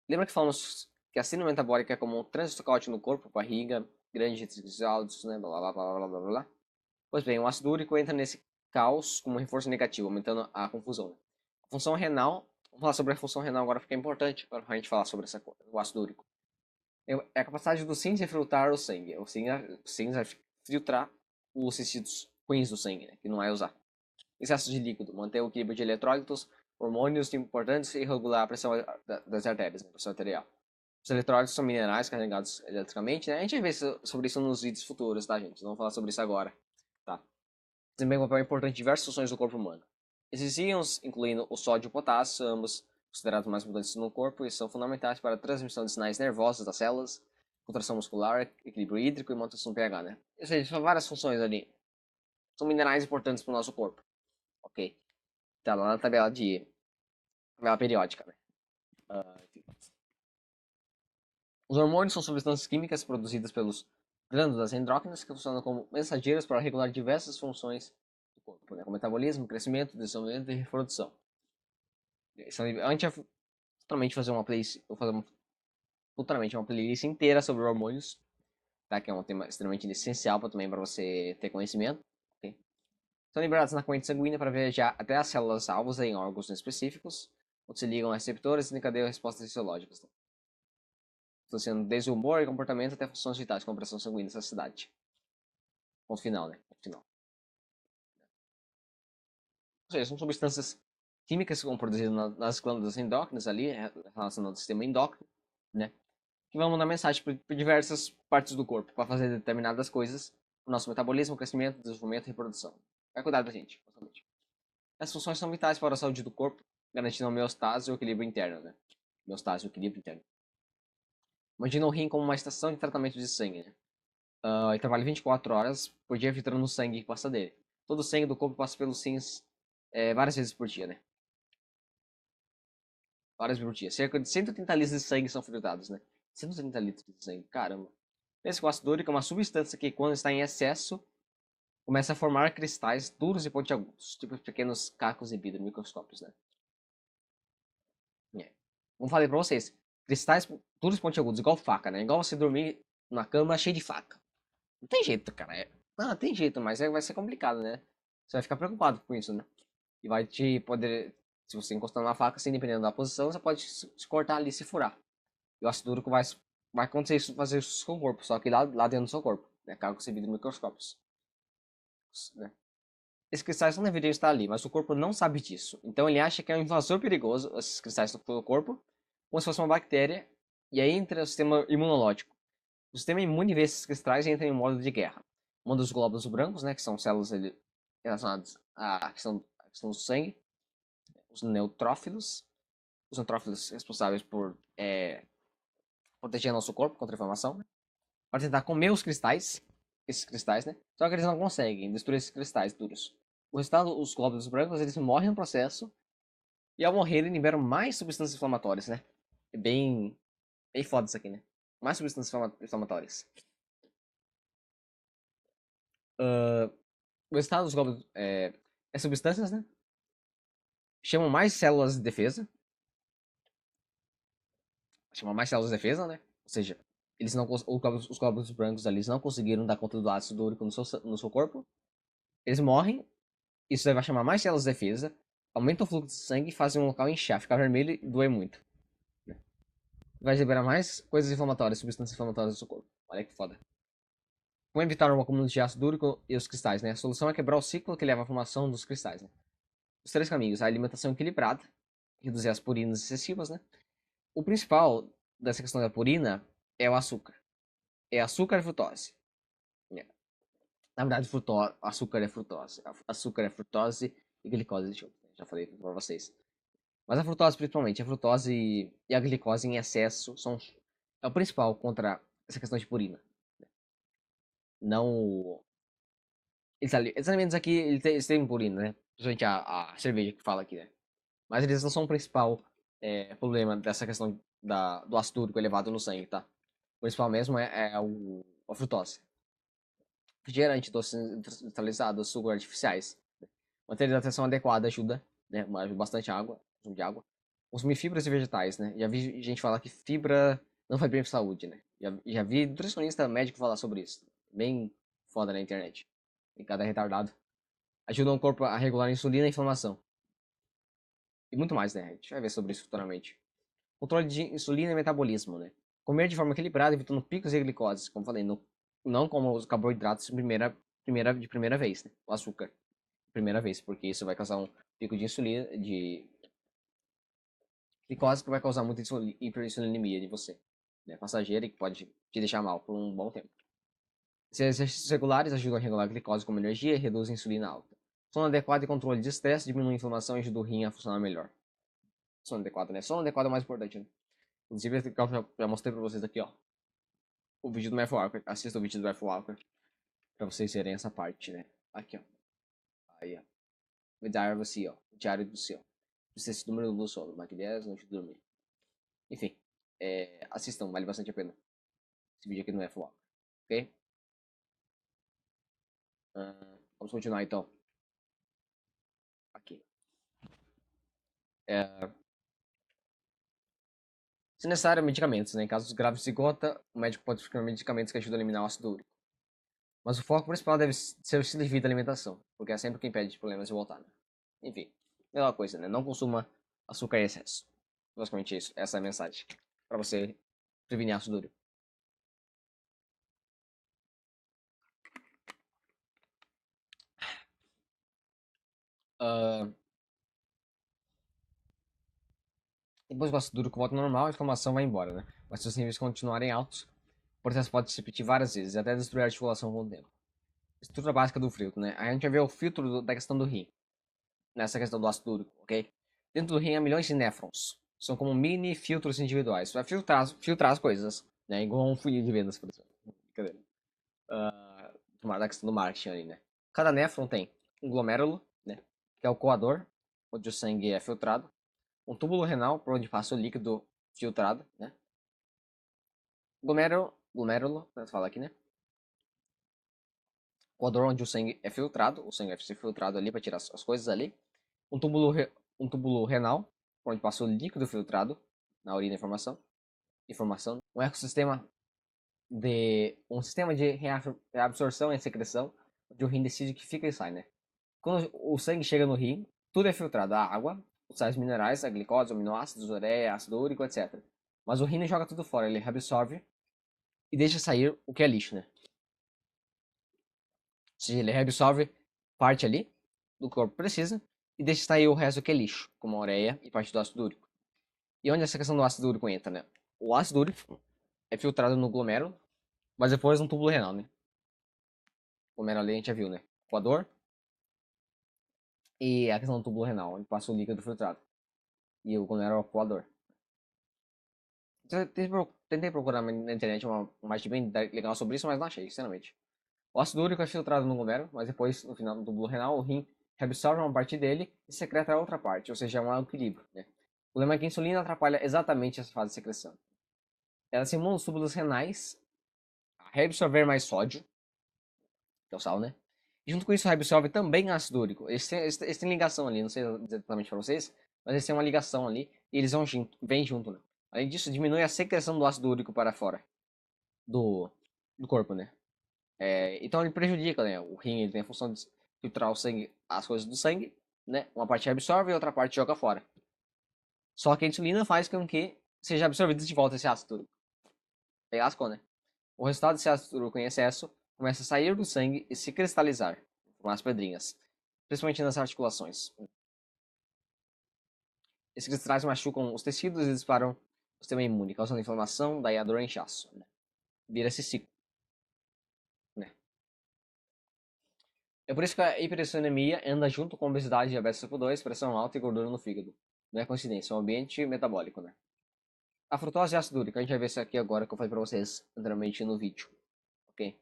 Lembra que falamos que a síndrome metabólica é como um trânsito caótico no corpo, barriga, grandes altos, né, blá blá blá blá blá blá blá. Pois bem, o ácido úrico entra nesse caos como um reforço negativo, aumentando a confusão, né? A função renal, vamos falar sobre a função renal agora porque é importante para a gente falar sobre o ácido úrico. É a capacidade dos rins de filtrar o sangue. Os rins vai filtrar os tecidos ruins do sangue, né, que não vai usar. Excesso de líquido, manter o equilíbrio de eletrólitos, hormônios importantes e regular a pressão das artérias, né, a pressão arterial. Os eletrólitos são minerais carregados eletricamente, né? A gente vai ver sobre isso nos vídeos futuros, tá, gente? Não vamos falar sobre isso agora, tá? Desempenham um papel importante em diversas funções do corpo humano. Esses íons, incluindo o sódio e o potássio, ambos considerados mais importantes no corpo, e são fundamentais para a transmissão de sinais nervosos das células, contração muscular, equilíbrio hídrico e manutenção do pH, né? Ou seja, são várias funções ali. São minerais importantes para o nosso corpo, ok? Tá lá na tabela periódica, né? Os hormônios são substâncias químicas produzidas pelos glândulas endócrinas que funcionam como mensageiros para regular diversas funções do corpo, né? Como metabolismo, crescimento, desenvolvimento e reprodução. A gente vai futuramente fazer uma playlist, vou fazer futuramente uma playlist inteira sobre hormônios, tá? Que é um tema extremamente essencial também para você ter conhecimento. Okay? São liberados na corrente sanguínea para viajar até as células alvos em órgãos específicos, onde se ligam a receptores e encadeiam respostas fisiológicas. Tá? Associando desde o humor e comportamento até funções vitais, como pressão sanguínea e saciedade. Ponto final, né? Ponto final. Ou seja, são substâncias químicas que vão produzidas nas glândulas endócrinas ali, relacionadas ao sistema endócrino, né? Que vão mandar mensagem para diversas partes do corpo para fazer determinadas coisas, o nosso metabolismo, crescimento, desenvolvimento e reprodução. Vai cuidar da gente, basicamente. As funções são vitais para a saúde do corpo, garantindo a homeostase e o equilíbrio interno, né? Homeostase e o equilíbrio interno. Imagina o rim como uma estação de tratamento de sangue, né? Ele trabalha 24 horas por dia filtrando o sangue que passa dele. Todo o sangue do corpo passa pelos rins várias vezes por dia, né? Várias vezes por dia. Cerca de 130 litros de sangue são filtrados, né? 130 litros de sangue, caramba. Esse ácido úrico é uma substância que, quando está em excesso, começa a formar cristais duros e pontiagudos, tipo pequenos cacos de vidro, microscópios, né? Como falei pra vocês, cristais duros e pontiagudos, igual faca, né? Igual você dormir na cama cheia de faca. Não tem jeito, cara. Não, tem jeito, mas vai ser complicado, né? Você vai ficar preocupado com isso, né? E vai te poder. Se você encostar na faca, assim, dependendo da posição, você pode se cortar ali e se furar. E o ácido úrico vai acontecer isso, fazer isso com o seu corpo, só que lá dentro do seu corpo, né? Caso você vire microscópios, né? Esses cristais não deveriam estar ali, mas o corpo não sabe disso. Então ele acha que é um invasor perigoso, esses cristais no corpo, como se fosse uma bactéria, e aí entra o sistema imunológico. O sistema imune vê esses cristais e entra em modo de guerra. Um dos glóbulos brancos, né, que são células relacionadas à questão do sangue, os neutrófilos, responsáveis por proteger nosso corpo contra a inflamação, né, para tentar comer esses cristais, né? Só que eles não conseguem destruir esses cristais duros. O resultado, os glóbulos brancos, eles morrem no processo e ao morrerem liberam mais substâncias inflamatórias, né? É bem foda isso aqui, né? Mais substâncias inflamatórias. O resultado dos glóbulos é substâncias, né? Chamam mais células de defesa. Chamam mais células de defesa, né? Ou seja, eles não, os glóbulos brancos ali não conseguiram dar conta do ácido úrico no seu corpo. Eles morrem. Isso vai chamar mais células de defesa. Aumenta o fluxo de sangue e faz um local inchar, ficar vermelho e doer muito. Vai liberar mais coisas inflamatórias, substâncias inflamatórias do seu corpo. Olha que foda. Como evitar o acúmulo de ácido úrico e os cristais, né? A solução é quebrar o ciclo que leva à formação dos cristais, né? Os três caminhos: a alimentação equilibrada, reduzir as purinas excessivas, né? O principal dessa questão da purina é o açúcar. É açúcar e frutose. Na verdade, açúcar é frutose. Açúcar é frutose e glicose. Deixa eu, já falei para vocês. Mas a frutose, principalmente, a frutose e a glicose em excesso é o principal contra essa questão de purina. Não. Esses alimentos aqui, eles têm purina, né? Principalmente a cerveja que fala aqui, né? Mas eles não são o principal problema dessa questão do ácido úrico elevado no sangue, tá? O principal mesmo é a frutose. Refrigerante, doces industrializados, açúcar artificiais. Manter a hidratação adequada ajuda, né? Ajuda bastante água, consumo de água. consumir fibras e vegetais, né? Já vi gente falar que fibra não faz bem pra saúde, né? Já vi nutricionista médico falar sobre isso. Bem foda na internet. E cada retardado. Ajuda o corpo a regular a insulina e a inflamação. E muito mais, né? A gente vai ver sobre isso futuramente. Controle de insulina e metabolismo, né? Comer de forma equilibrada, evitando picos de glicose, como falei, não como os carboidratos de primeira vez, né? O açúcar, primeira vez, porque isso vai causar um pico de insulina, de glicose que vai causar muita hiperinsulinemia de você, né? Passageira e que pode te deixar mal por um bom tempo. Exercícios regulares ajudam a regular a glicose como energia e reduz a insulina alta. Sono adequado e controle de estresse diminui a inflamação e ajuda o rim a funcionar melhor. Sono adequado, né? Sono adequado é o mais importante, né? Inclusive, eu já mostrei pra vocês aqui, ó. O vídeo do Matthew Walker. Assista o vídeo do Matthew Walker. Pra vocês verem essa parte, né? Aqui, ó. Aí, ó. O Diário do Céu. O Diário do Céu. Esse número do sono. Mike 10, antes de dormir. Enfim. Assistam, vale bastante a pena. Esse vídeo aqui do Matthew Walker. Ok? Vamos continuar então. Aqui. Se necessário, medicamentos, né? Em casos graves de gota, o médico pode prescrever medicamentos que ajudam a eliminar o ácido úrico. Mas o foco principal deve ser o estilo de vida e alimentação, porque é sempre o que impede problemas de voltar, né? Enfim, melhor coisa, né? Não consuma açúcar em excesso. Basicamente isso, essa é a mensagem. Pra você prevenir ácido úrico. Ah, depois que o ácido úrico volta ao normal, a inflamação vai embora, né? Mas se os níveis continuarem altos, o processo pode se repetir várias vezes, até destruir a articulação com o tempo. Estrutura básica do filtro, né? A gente vai ver o filtro da questão do rim, nessa questão do ácido úrico, ok? Dentro do rim há milhões de néfrons. São como mini filtros individuais. Vai filtrar as coisas, né? Igual um funil de vendas, por exemplo. Cadê? Da questão do marketing ali, né? Cada néfron tem um glomérulo, né? Que é o coador, onde o sangue é filtrado. Um túbulo renal, por onde passa o líquido filtrado, né? Glomérulo, fala aqui, né? Coador onde o sangue é filtrado, o sangue vai ser filtrado ali para tirar as coisas ali. Um túbulo, um túbulo renal, onde passa o líquido filtrado na urina e informação. Um sistema de reabsorção e secreção, onde o rim decide o que fica e sai, né? Quando o sangue chega no rim, tudo é filtrado, a água, os sais minerais, a glicose, aminoácidos, ureia, ácido úrico, etc. Mas o rim não joga tudo fora, ele reabsorve e deixa sair o que é lixo, né? Ou seja, ele reabsorve parte ali do corpo precisa e deixa sair o resto que é lixo, como a ureia e parte do ácido úrico. E onde essa questão do ácido úrico entra, né? O ácido úrico é filtrado no glomérulo, mas depois no túbulo renal, né? O glomérulo ali a gente já viu, né? Coador e a questão do túbulo renal, onde passa o líquido filtrado. E o glomérulo é o coador. Tentei procurar na internet uma imagem bem legal sobre isso, mas não achei, sinceramente. O ácido úrico é filtrado no glomérulo, mas depois, no final do túbulo renal, o rim reabsorve uma parte dele e secreta a outra parte, ou seja, é um equilíbrio, né? O problema é que a insulina atrapalha exatamente essa fase de secreção. Ela simula os túbulos renais a reabsorver mais sódio, que é o sal, né? E junto com isso reabsorve também ácido úrico. Eles têm ligação ali, não sei exatamente para vocês, mas eles têm uma ligação ali e eles vêm junto, né? Além disso, diminui a secreção do ácido úrico para fora do, do corpo, né? Então ele prejudica, né? O rim ele tem a função de filtrar o sangue, as coisas do sangue, né? Uma parte absorve e outra parte joga fora. Só que a insulina faz com que seja absorvido de volta esse ácido úrico. Aí lascou, né? O resultado desse ácido úrico em excesso começa a sair do sangue e se cristalizar, formar as pedrinhas, principalmente nas articulações. Esses cristais machucam os tecidos e disparam o sistema imune, causando inflamação, daí a dor e inchaço. Né? Vira esse ciclo. Né? É por isso que a hipertensionemia anda junto com obesidade, diabetes tipo 2, pressão alta e gordura no fígado. Não é coincidência, é um ambiente metabólico, né? A frutose e ácido úrico, a gente vai ver isso aqui agora que eu falei pra vocês anteriormente no vídeo, ok?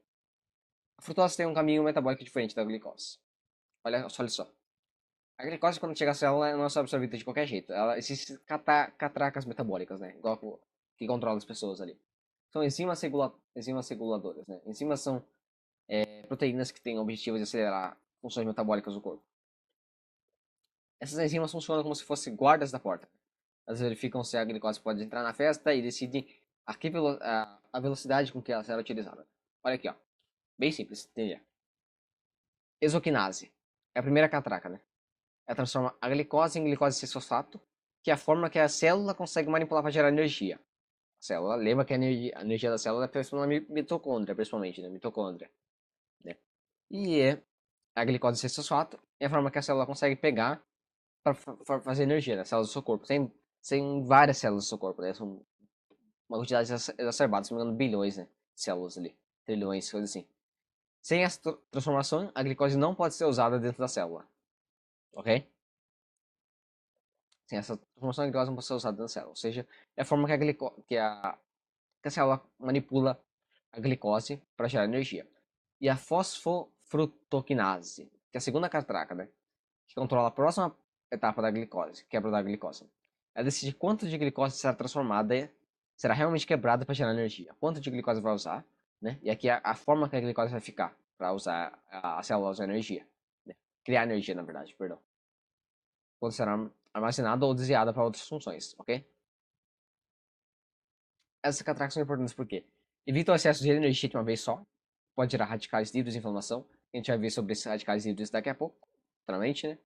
A frutose tem um caminho metabólico diferente da glicose. Olha só. A glicose, quando chega à célula, não é só absorvida de qualquer jeito. Ela existe catracas metabólicas, né? Igual que controla as pessoas ali. São enzimas reguladoras, né? Enzimas são proteínas que têm o objetivo de acelerar funções metabólicas do corpo. Essas enzimas funcionam como se fossem guardas da porta. Elas verificam se a glicose pode entrar na festa e decidem a velocidade com que ela será utilizada. Olha aqui, ó. Bem simples, entender. Exoquinase. É a primeira catraca, né? Ela transforma a glicose em glicose 6-fosfato, que é a forma que a célula consegue manipular para gerar energia. A célula, lembra que a energia da célula é presente na mitocôndria, principalmente, né? Mitocôndria. Né? E a glicose 6-fosfato é a forma que a célula consegue pegar para fazer energia, né? Células do seu corpo. Tem várias células do seu corpo, né? São uma quantidade exacerbada, se não me engano, bilhões, né? De células ali. Trilhões, coisa assim. Sem essa transformação, a glicose não pode ser usada dentro da célula. Ok? Sem essa transformação, a glicose não pode ser usada dentro da célula. Ou seja, é a forma que a célula manipula a glicose para gerar energia. E a fosfofrutoquinase, que é a segunda catraca, né? Que controla a próxima etapa da glicose, quebra da glicose. Ela decide quanto de glicose será transformada, será realmente quebrada para gerar energia. Quanto de glicose vai usar, né? E aqui a forma que a glicose vai ficar para usar a célula usar energia. Né? Criar energia, na verdade, perdão. Quando será armazenada ou desviada para outras funções, ok? Essas catracas são importantes porque evita o excesso de energia de uma vez só, pode gerar radicais livres de inflamação. A gente vai ver sobre esses radicais livres daqui a pouco, futuramente, né?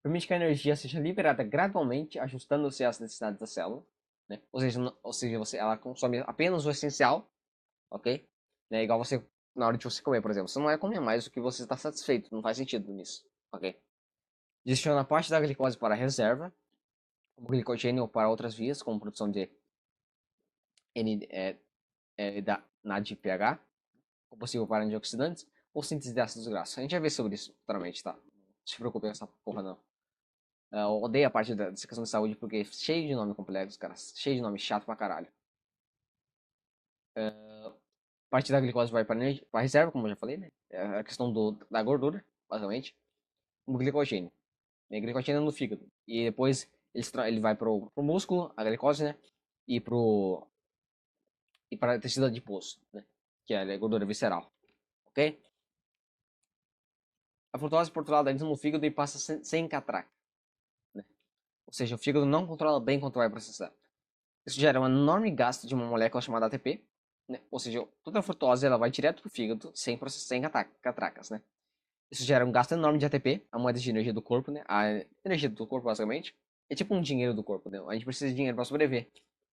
Permite que a energia seja liberada gradualmente, ajustando-se às necessidades da célula, né? Ou seja, ela consome apenas o essencial, ok? Né? Igual você, na hora de você comer, por exemplo. Você não vai comer mais do que você está satisfeito, não faz sentido nisso, ok? Direciona parte da glicose para a reserva, como glicogênio ou para outras vias, como produção de NADPH, combustível para antioxidantes, ou síntese de ácidos graxos. A gente vai ver sobre isso futuramente, tá? Não se preocupe com essa porra, não. Eu odeio a parte dessa questão de saúde porque é cheio de nome complexo, cara. Cheio de nome chato pra caralho. Parte da glicose vai para reserva, como eu já falei, né? É a questão da gordura, basicamente. O glicogênio. E glicogênio é no fígado. E depois ele vai pro músculo, a glicose, né? E para tecido adiposo, né? Que é a gordura visceral. Ok? A frutose, por outro lado, entra no fígado e passa sem catraca. Né? Ou seja, o fígado não controla bem quanto vai processar. Isso gera um enorme gasto de uma molécula chamada ATP, né? Ou seja, toda a frutose ela vai direto para o fígado sem processar, sem catracas, né? Isso gera um gasto enorme de ATP, a moeda de energia do corpo, né? A energia do corpo, basicamente. É tipo um dinheiro do corpo, né? A gente precisa de dinheiro para sobreviver,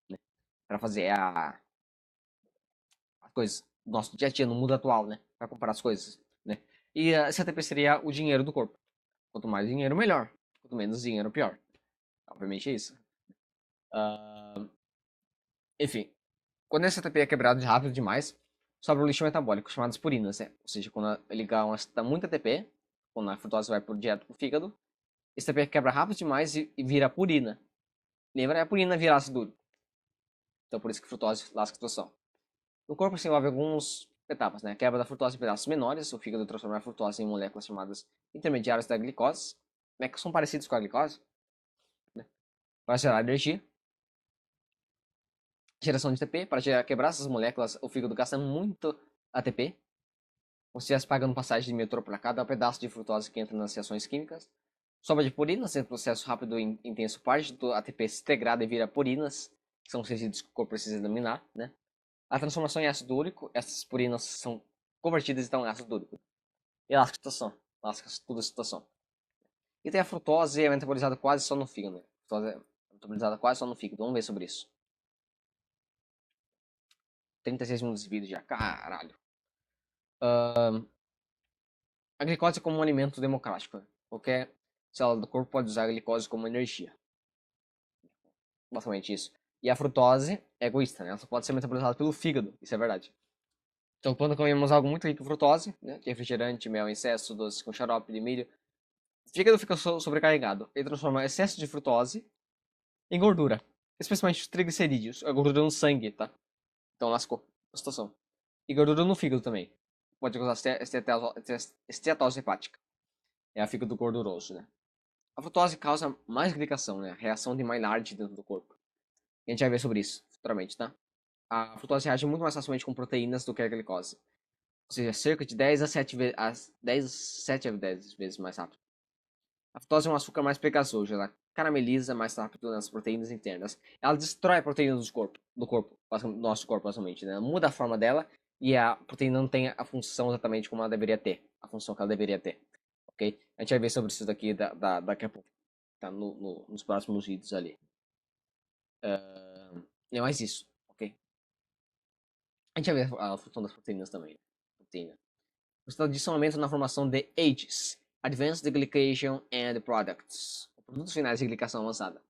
né? Para fazer as coisas do nosso dia a dia no mundo atual, né? Para comprar as coisas, né? E esse ATP seria o dinheiro do corpo. Quanto mais dinheiro, melhor. Quanto menos dinheiro, pior. Obviamente é isso. Enfim, quando esse ATP é quebrado rápido demais, sobra o lixo metabólico, chamado as purinas, né? Ou seja, quando ele gasta muito ATP, quando a frutose vai direto pro fígado, esse ATP quebra rápido demais e vira purina. Lembra? A purina vira ácido úrico. Então por isso que a frutose lasca a situação. No corpo se envolve algumas etapas, né? Quebra da frutose em pedaços menores, o fígado transforma a frutose em moléculas chamadas intermediárias da glicose, né? Que são parecidos com a glicose, né? Para gerar energia. Geração de ATP, para quebrar essas moléculas, o fígado gasta muito ATP, você as pagando passagem de metrô para cada pedaço de frutose que entra nas reações químicas. Sobra de purinas, em processo rápido e intenso, parte do ATP se degrada e vira purinas, que são os resíduos que o corpo precisa eliminar, né? A transformação em ácido úrico, essas purinas são convertidas então em ácido úrico. E lasca a situação, lasca toda a situação. E tem a frutose, é metabolizada quase só no fígado, né? A frutose é metabolizada quase só no fígado, vamos ver sobre isso. 36 minutos de vídeo já, caralho. A glicose é como um alimento democrático, né? Qualquer célula do corpo pode usar a glicose como energia. Basicamente isso. E a frutose é egoísta, né? Ela só pode ser metabolizada pelo fígado, isso é verdade. Então, quando comemos algo muito rico em frutose, né, que é refrigerante, mel, excesso, doce com xarope de milho, o fígado fica sobrecarregado. Ele transforma excesso de frutose em gordura, especialmente os triglicerídeos, a gordura no sangue, tá? Então, lascou a situação. E gordura no fígado também. Pode causar esteatose hepática. É a fígado gorduroso, né? A frutose causa mais glicação, né? Reação de Maillard dentro do corpo. E a gente vai ver sobre isso futuramente, tá? A frutose reage muito mais facilmente com proteínas do que a glicose. Ou seja, cerca de 10 a 7 vezes mais rápido. A frutose é um açúcar mais pegajoso, ela carameliza mais rápido nas proteínas internas. Ela destrói a proteína do nosso corpo, basicamente, né? Ela muda a forma dela e a proteína não tem a função exatamente como ela deveria ter, a função que ela deveria ter, ok? A gente vai ver sobre isso daqui daqui a pouco, tá? Nos próximos vídeos ali. E é mais isso, ok? A gente vai ver a função das proteínas também. Proteína. O estado disso aumenta na formação de AGEs, Advanced Glycation and Products, produtos finais de glicação avançada,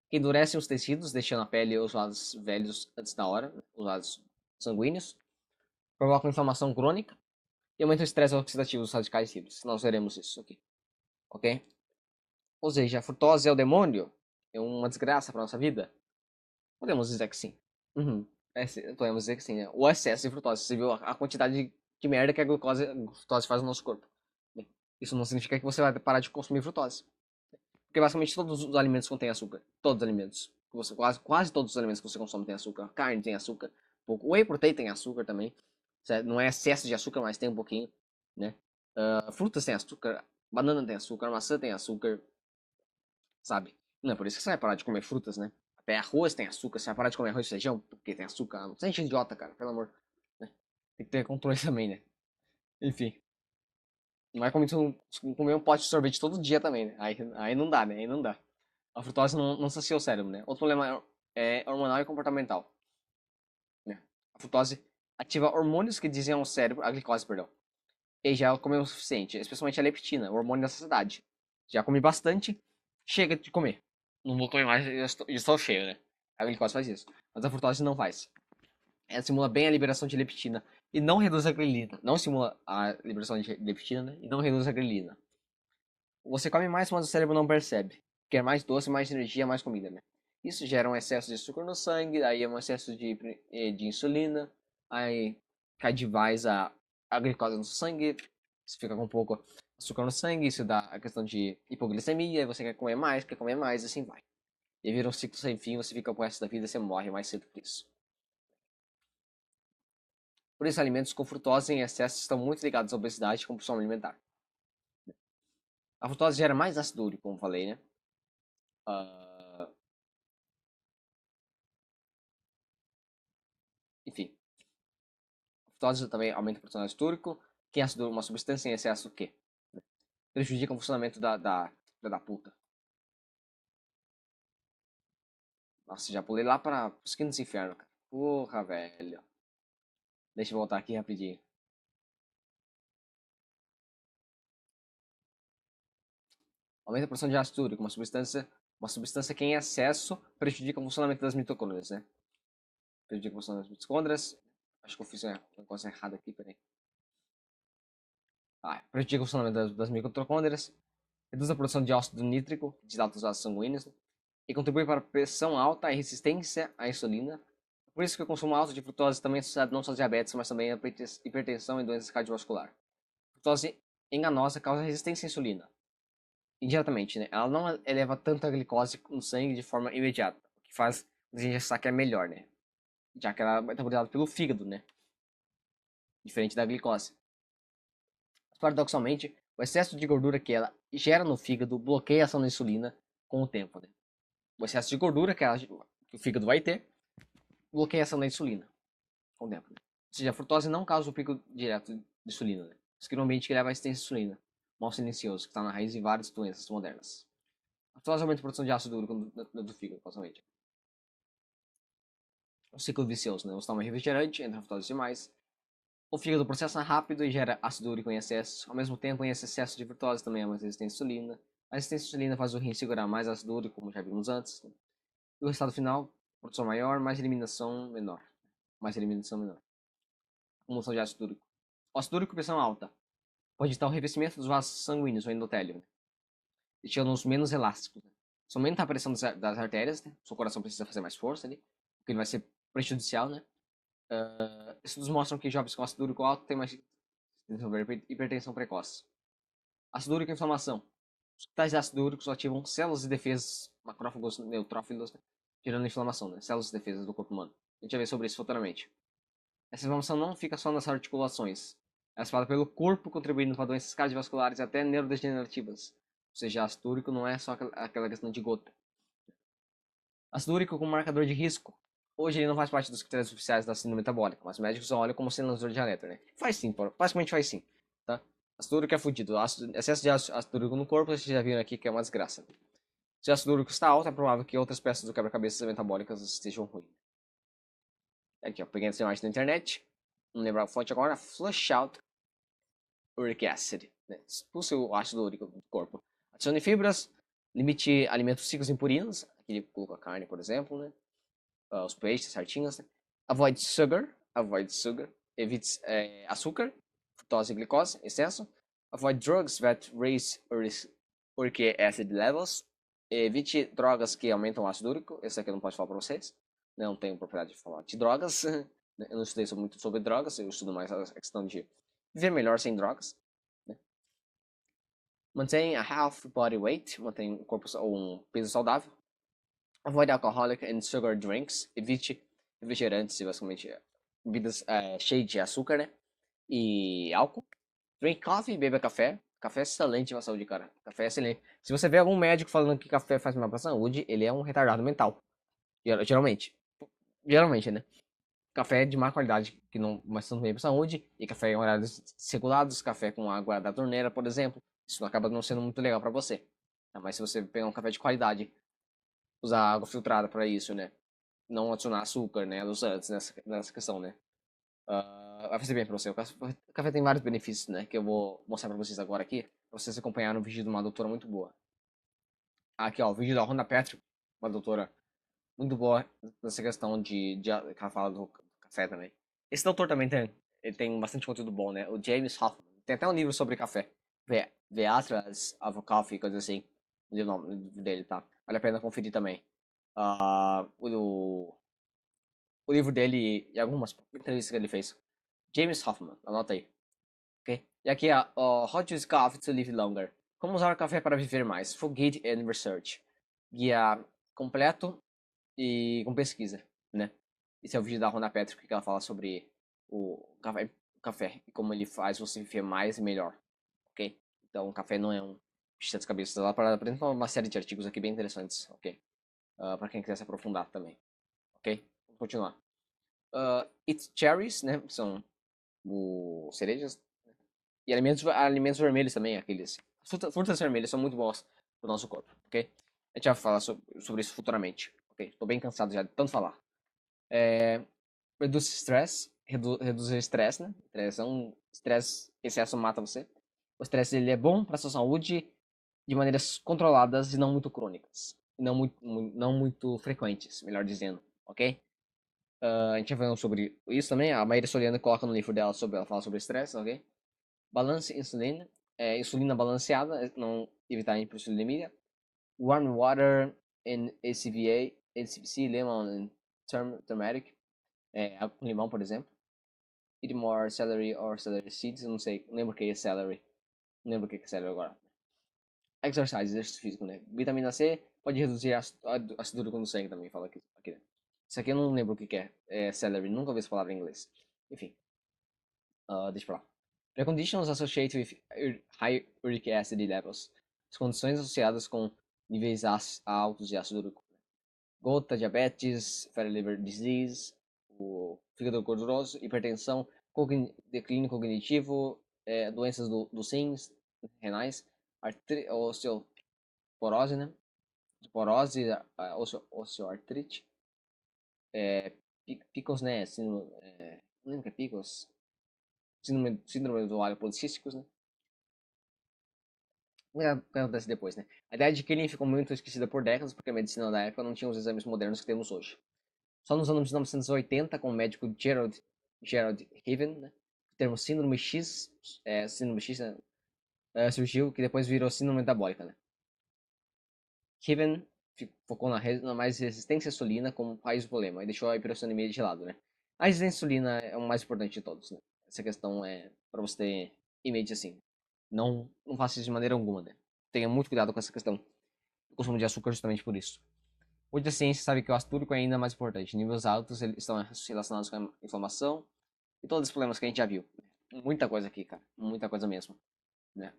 que endurecem os tecidos, deixando a pele e os vasos velhos antes da hora, os vasos sanguíneos, provocam inflamação crônica e aumentam o estresse oxidativo dos radicais livres. Nós veremos isso aqui, ok? Ou seja, a frutose é o demônio? É uma desgraça para nossa vida? Podemos dizer que sim. Uhum. Podemos dizer que sim, né? O excesso de frutose. Você viu a quantidade de merda que a frutose faz no nosso corpo. Isso não significa que você vai parar de consumir frutose. Porque basicamente todos os alimentos contêm açúcar. Todos os alimentos. Quase todos os alimentos que você consome têm açúcar. Carne tem açúcar. Pouco. Whey protein tem açúcar também. Não é excesso de açúcar, mas tem um pouquinho. Né? Frutas têm açúcar. Banana tem açúcar. Maçã tem açúcar. Sabe? Não é por isso que você vai parar de comer frutas, né? Até arroz tem açúcar. Você vai parar de comer arroz e feijão porque tem açúcar. Não seja gente idiota, cara. Pelo amor. Né? Tem que ter controle também, né? Enfim. Não vai comer um pote de sorvete todo dia também, né? Aí não dá, né? Aí não dá. A frutose não sacia o cérebro, né? Outro problema é hormonal e comportamental, né? A frutose ativa hormônios que dizem ao cérebro, a glicose, perdão, e já comeu o suficiente, especialmente a leptina, o hormônio da saciedade. Já comi bastante, chega de comer. Não vou comer mais, já estou cheio, né? A glicose faz isso. Mas a frutose não faz. Ela simula bem a liberação de leptina e não reduz a grelina. Não simula a liberação de leptina, né? E não reduz a grelina. Você come mais, mas o cérebro não percebe. Quer mais doce, mais energia, mais comida, né? Isso gera um excesso de açúcar no sangue, aí é um excesso de insulina, aí cai de vez a glicose no sangue, você fica com pouco açúcar no sangue, isso dá a questão de hipoglicemia, aí você quer comer mais, e assim vai. E vira um ciclo sem fim, você fica pro resto da vida e você morre mais cedo por isso. Por isso, alimentos com frutose em excesso estão muito ligados à obesidade e compulsão alimentar. A frutose gera mais ácido úrico, como falei, né? Uh, enfim, a frutose também aumenta a produção de ácido úrico. Que é ácido úrico, uma substância em excesso, o quê? Prejudica o funcionamento da puta. Nossa, já pulei lá para os quintos infernos, cara. Porra, velho. Deixa eu voltar aqui rapidinho. Aumenta a produção de ácido úrico, uma substância que em excesso prejudica o funcionamento das mitocôndrias, né? Prejudica o funcionamento das mitocôndrias. Acho que eu fiz uma coisa errada aqui, peraí. Prejudica o funcionamento das mitocôndrias. Reduz a produção de óxido nítrico, de altos vasos sanguíneos, né? E contribui para a pressão alta e resistência à insulina. Por isso que o consumo alto de frutose também é associado não só a diabetes, mas também a hipertensão e doenças cardiovasculares. Frutose enganosa causa resistência à insulina. Indiretamente, né? Ela não eleva tanta glicose no sangue de forma imediata, o que faz a gente achar que é melhor, né? Já que ela é metabolizada pelo fígado, né? Diferente da glicose. Paradoxalmente, o excesso de gordura que ela gera no fígado bloqueia a ação da insulina com o tempo, né? O excesso de gordura que o fígado vai ter bloqueia a ação da insulina com o tempo. Né? Ou seja, a frutose não causa o pico direto de insulina, né? Isso que no ambiente que leva a resistência à insulina, mal silencioso, que está na raiz de várias doenças modernas. A frutose aumenta a produção de ácido úrico do fígado, basicamente. Um ciclo vicioso, né? Você toma refrigerante, entra frutose demais. O fígado processa rápido e gera ácido úrico em excesso. Ao mesmo tempo, em esse excesso de frutose também há mais resistência à insulina. A resistência à insulina faz o rim segurar mais ácido úrico, como já vimos antes. Né? E o resultado final, produção maior, mais eliminação menor. Mais eliminação menor. Acumulação de ácido úrico. O ácido úrico, pressão alta, pode evitar o revestimento dos vasos sanguíneos, o endotélio, né? Deixando-os menos elásticos. Né? Isso aumenta a pressão das artérias, né? Seu coração precisa fazer mais força ali, porque ele vai ser prejudicial, né? Estudos mostram que jovens com ácido úrico alto têm mais desenvolver hipertensão precoce. Ácido úrico e inflamação. Os tais ácidos úricos ativam células de defesa, macrófagos neutrófilos, né? Gerando inflamação, né? Células de defesa do corpo humano. A gente vai ver sobre isso futuramente. Essa inflamação não fica só nas articulações. Ela se espalha pelo corpo, contribuindo para doenças cardiovasculares e até neurodegenerativas. seja, ácido úrico não é só aquela questão de gota. Ácido úrico como marcador de risco. Hoje ele não faz parte dos critérios oficiais da síndrome metabólica, mas os médicos olham como sinalizador de alerta, né? Faz sim, basicamente faz sim, tá? Ácido úrico é fudido. Excesso de ácido úrico no corpo, vocês já viram aqui que é uma desgraça. Se o ácido úrico está alto, é provável que outras peças do quebra-cabeças metabólicas estejam ruins. Aqui, ó, peguei essa imagem na internet. Não lembro a fonte agora. Flush out uric acid. Né? Expulse o ácido úrico do corpo. Adicione fibras. Limite alimentos ricos em purinas. Aqui coloca a carne, por exemplo, né? Os peixes, sardinhas. Né? Avoid sugar. Avoid sugar. Evite açúcar, frutose e glicose, excesso. Avoid drugs that raise uric acid levels. Evite drogas que aumentam o ácido úrico. Esse aqui eu não posso falar para vocês. Não tenho propriedade de falar de drogas. Eu não estudei muito sobre drogas. Eu estudo mais a questão de viver melhor sem drogas. Né? Mantenha a healthy body weight. Mantenha um corpo ou um peso saudável. Avoid alcoholic and sugar drinks. Evite refrigerantes e basicamente bebidas cheias de açúcar, né? E álcool. Drink coffee, beba café. Café é excelente pra saúde, cara. Café é excelente. Se você vê algum médico falando que café faz mal pra saúde, ele é um retardado mental. Geralmente. Geralmente, né? Café de má qualidade, que não mais tanto bem pra saúde. E café em horários regulados. Café com água da torneira, por exemplo. Isso acaba não sendo muito legal pra você. Mas se você pegar um café de qualidade, usar água filtrada pra isso, né? Não adicionar açúcar, né? Adoçantes nessa questão, né? Vai fazer bem pra você. O café tem vários benefícios, né? Que eu vou mostrar pra vocês agora aqui. Pra vocês acompanharem um vídeo de uma doutora muito boa. Aqui, ó, o vídeo da Rhonda Patrick, uma doutora muito boa nessa questão que ela fala do café também. Esse doutor também ele tem bastante conteúdo bom, né? O James Hoffman. Tem até um livro sobre café. The Atlas of Coffee, coisa assim. O nome dele, tá? Vale a pena conferir também. O livro dele e algumas entrevistas que ele fez. James Hoffman, anota aí. Ok? E aqui é How to Use Coffee to Live Longer. Como usar o café para viver mais. Full Guide and Research. Guia completo e com pesquisa, né? Esse é o vídeo da Rhonda Patrick que ela fala sobre o café e como ele faz você viver mais e melhor, ok? Então o café não é um bicho de cabeça. Ela apresenta uma série de artigos aqui bem interessantes, ok? Para quem quiser se aprofundar também, ok? Vamos continuar. Eat cherries, né? São cerejas. E alimentos vermelhos também, aqueles. Frutas vermelhas são muito boas pro nosso corpo, ok? A gente vai falar sobre isso futuramente, ok? Tô bem cansado já de tanto falar. Reduz stress, reduzir o estresse, né? Estresse, excesso mata você. O estresse ele é bom para sua saúde de maneiras controladas e não muito crônicas. Não muito frequentes, melhor dizendo, ok? A gente vai falando sobre isso também. A Maíra Soliana coloca no livro dela ela fala sobre estresse, ok? Balance insulina, insulina balanceada, não evitar a hipersulinemia. Warm water and ACVA, ACVC, lemon and turmeric, água com limão, por exemplo. Eat more celery or celery seeds, não sei, não lembro o que é celery. Não lembro o que é celery agora. Exercise, exercício físico, né? Vitamina C pode reduzir ácido úrico no sangue também, fala aqui, né? Isso aqui eu não lembro o que é celery, nunca ouvi essa palavra em inglês. Enfim, deixa pra lá. Preconditions associated with high uric acid levels. As condições associadas com níveis altos de ácido úrico. Gota, diabetes, fatty liver disease, o fígado gorduroso, hipertensão, declínio cognitivo, doenças dos rins, renais, osteoporose, né? Porose, osteoartrite, picos, né? Síndrome, não lembro o que é picos. Síndrome do ovário policísticos, né? O que acontece depois, né? A ideia de Killing ficou muito esquecida por décadas porque a medicina da época não tinha os exames modernos que temos hoje. Só nos anos 1980, com o médico Gerald Heaven, né? O termo síndrome X, né? Surgiu, que depois virou síndrome metabólica, né? Heaven focou na mais resistência à insulina como raiz do problema e deixou a hiperossonemia de lado, né? A resistência à insulina é o mais importante de todos, né? Essa questão é para você ter em mente assim. Não faça isso de maneira alguma, né? Tenha muito cuidado com essa questão do consumo de açúcar justamente por isso. Hoje a ciência sabe que o ácido úrico é ainda mais importante. Níveis altos estão relacionados com a inflamação e todos os problemas que a gente já viu. Muita coisa aqui, cara. Muita coisa mesmo. Né?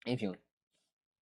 Enfim.